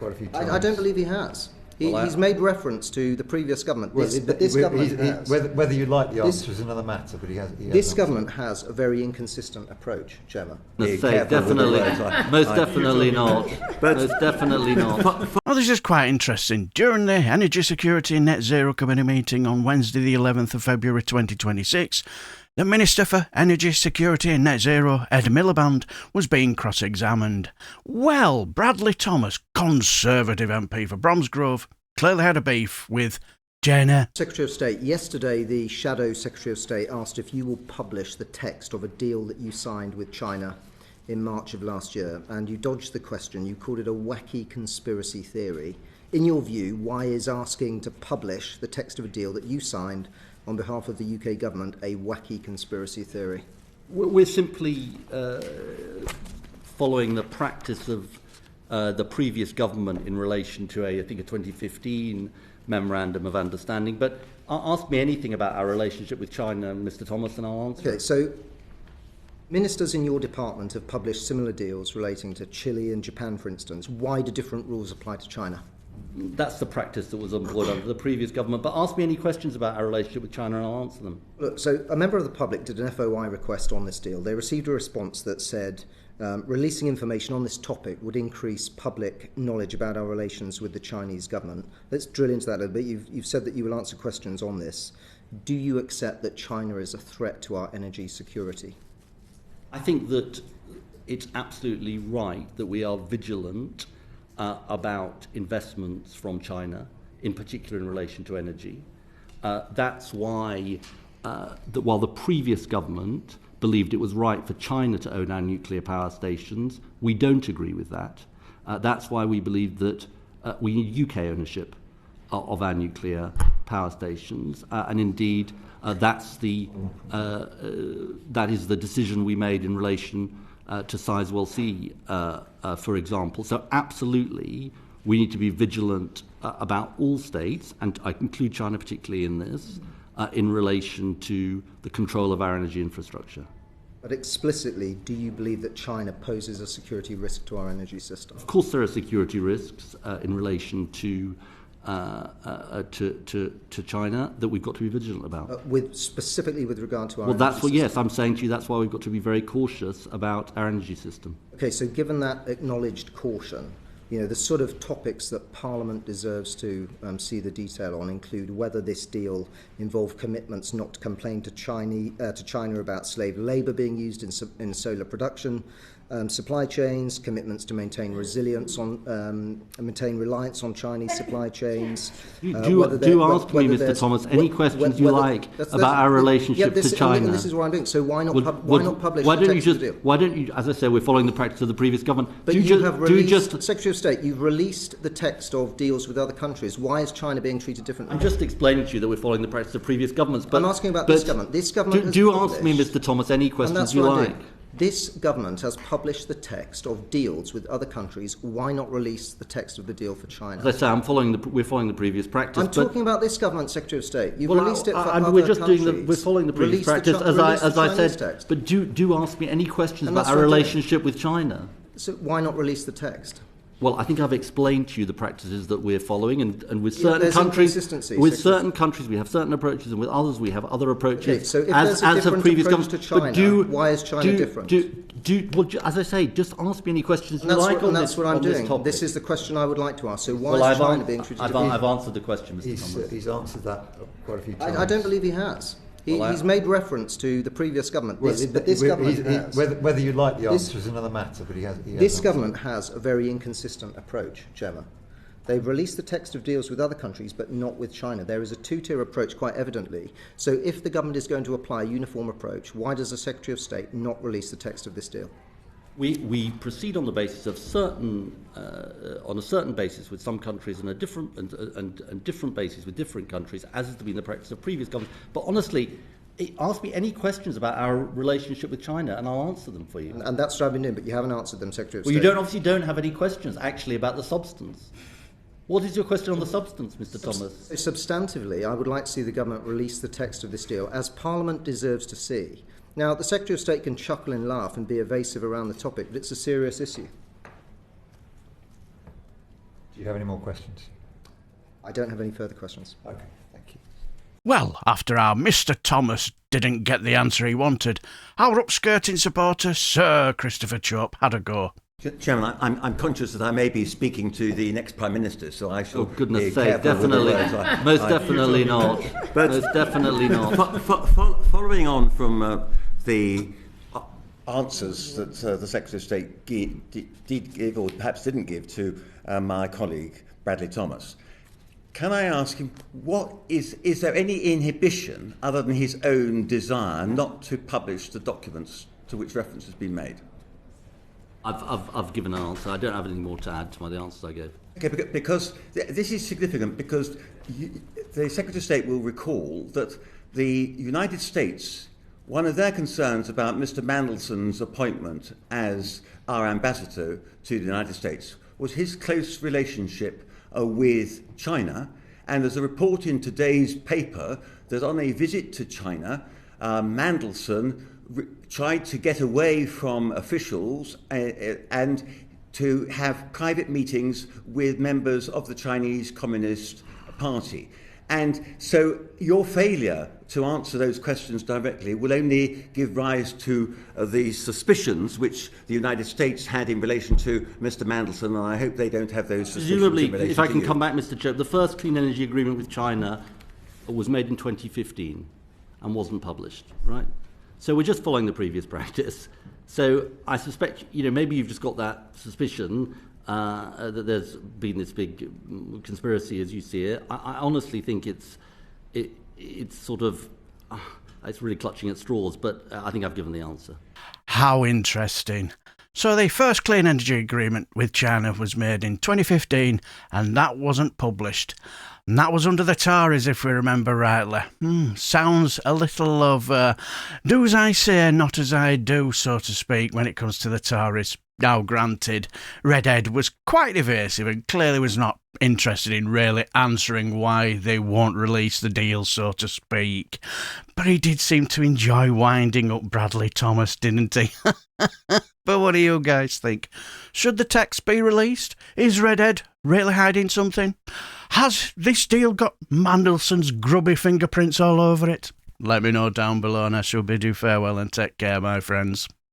quite a few times. I don't believe he has. He's made reference to the previous government. Whether you like the answer is another matter, but he has. This government has a very inconsistent approach, Chairman. Most definitely not. Most definitely not. Well, this is quite interesting. During the Energy Security and Net Zero Committee meeting on Wednesday the 11th of February 2026, the Minister for Energy Security and Net Zero, Ed Miliband, was being cross-examined. Well, Bradley Thomas, Conservative MP for Bromsgrove, clearly had a beef with Jenna. Secretary of State, yesterday the Shadow Secretary of State asked if you will publish the text of a deal that you signed with China in March of last year, and you dodged the question. You called it a wacky conspiracy theory. In your view, why is asking to publish the text of a deal that you signed on behalf of the UK government a wacky conspiracy theory? We're simply following the practice of the previous government in relation to I think a 2015 memorandum of understanding. But ask me anything about our relationship with China, Mr. Thomas, and I'll answer. Okay, so ministers in your department have published similar deals relating to Chile and Japan, for instance. Why do different rules apply to China? That's the practice that was employed under the previous government. But ask me any questions about our relationship with China and I'll answer them. Look, so a member of the public did an FOI request on this deal. They received a response that said releasing information on this topic would increase public knowledge about our relations with the Chinese government. Let's drill into that a little bit. You've said that you will answer questions on this. Do you accept that China is a threat to our energy security? I think that it's absolutely right that we are vigilant about investments from China, in particular in relation to energy. That's why, while the previous government believed it was right for China to own our nuclear power stations, we don't agree with that. That's why we believe that we need UK ownership of our nuclear power stations, and indeed that is the decision we made in relation to Sizewell C, for example. So absolutely, we need to be vigilant about all states, and I include China particularly in this, in relation to the control of our energy infrastructure. But explicitly, do you believe that China poses a security risk to our energy system? Of course there are security risks in relation to China that we've got to be vigilant about. Specifically with regard to our energy system? Yes, I'm saying to you that's why we've got to be very cautious about our energy system. Okay, so given that acknowledged caution, the sort of topics that Parliament deserves to see the detail on include whether this deal involved commitments not to complain to China about slave labour being used in solar production, supply chains, commitments to maintain reliance on Chinese supply chains. Do ask me, Mr. Thomas, any questions you like about our relationship to China. And this is what I'm doing. So why not publish the text of the deal? Why don't you, as I say, we're following the practice of the previous government. But Secretary of State, you've released the text of deals with other countries. Why is China being treated differently? I'm just explaining to you that we're following the practice of previous governments. But I'm asking about this government. This government ask me, Mr. Thomas, any questions you like. This government has published the text of deals with other countries. Why not release the text of the deal for China? As I say, we're following the previous practice. I'm talking about this government, Secretary of State. You've released it for other countries. We're following the previous practice, as I said. Text. But do ask me any questions about our relationship with China. So why not release the text? Well, I think I've explained to you the practices that we're following, and with certain countries, certain countries we have certain approaches, and with others we have other approaches. Okay, so if there's a different approach to China, why is China different? As I say, just ask me any questions you like on this. That's what I'm doing. This is the question I would like to ask. So why is China being treated differently? I've answered the question, Mr. Thomas. He's answered that quite a few times. I don't believe he has. He's made reference to the previous government. Whether you like the answer is another matter, but he has. This government has a very inconsistent approach, Chairman. They've released the text of deals with other countries, but not with China. There is a two-tier approach, quite evidently. So if the government is going to apply a uniform approach, why does the Secretary of State not release the text of this deal? We proceed on the basis of on a certain basis with some countries and a different basis with different countries, as has been the practice of previous governments. But honestly, ask me any questions about our relationship with China, and I'll answer them for you. And that's what I've been doing, but you haven't answered them, Secretary of State. Well, you obviously don't have any questions actually about the substance. What is your question on the substance, Mr. Thomas? Substantively, I would like to see the government release the text of this deal, as Parliament deserves to see. Now, the Secretary of State can chuckle and laugh and be evasive around the topic, but it's a serious issue. Do Do you have any more questions? I don't have any further questions. Okay, thank you. Well, after our Mr. Thomas didn't get the answer he wanted, our upskirting supporter, Sir Christopher Chope, had a go. Chairman, I'm conscious that I may be speaking to the next Prime Minister, so I shall. Oh, goodness be sake, careful with the definitely. words Most definitely not. But Most definitely not. Following on from the answers that the Secretary of State did give, or perhaps didn't give, to my colleague Bradley Thomas, can I ask him, is there any inhibition other than his own desire not to publish the documents to which reference has been made? I've given an answer. I don't have anything more to add to the answers I gave. Okay, because this is significant, because the Secretary of State will recall that the United States, one of their concerns about Mr. Mandelson's appointment as our ambassador to the United States was his close relationship with China. And there's a report in today's paper that on a visit to China, Mandelson tried to get away from officials and to have private meetings with members of the Chinese Communist Party. And so your failure to answer those questions directly will only give rise to the suspicions which the United States had in relation to Mr. Mandelson, and I hope they don't have those suspicions Presumably, in relation if I to can you. come back, Mr. Chope, the first clean energy agreement with China was made in 2015 and wasn't published, right? So we're just following the previous practice. So I suspect, maybe you've just got that suspicion that there's been this big conspiracy as you see it. I honestly think it's sort of, it's really clutching at straws, but I think I've given the answer. How interesting. So the first clean energy agreement with China was made in 2015 and that wasn't published. And that was under the Tories, if we remember rightly. Sounds a little of do as I say, not as I do, so to speak, when it comes to the Tories. Now, granted, Red Ed was quite evasive and clearly was not interested in really answering why they won't release the deal, so to speak. But he did seem to enjoy winding up Bradley Thomas, didn't he? But what do you guys think? Should the text be released? Is Red Ed really hiding something? Has this deal got Mandelson's grubby fingerprints all over it? Let me know down below and I shall bid you farewell and take care, my friends.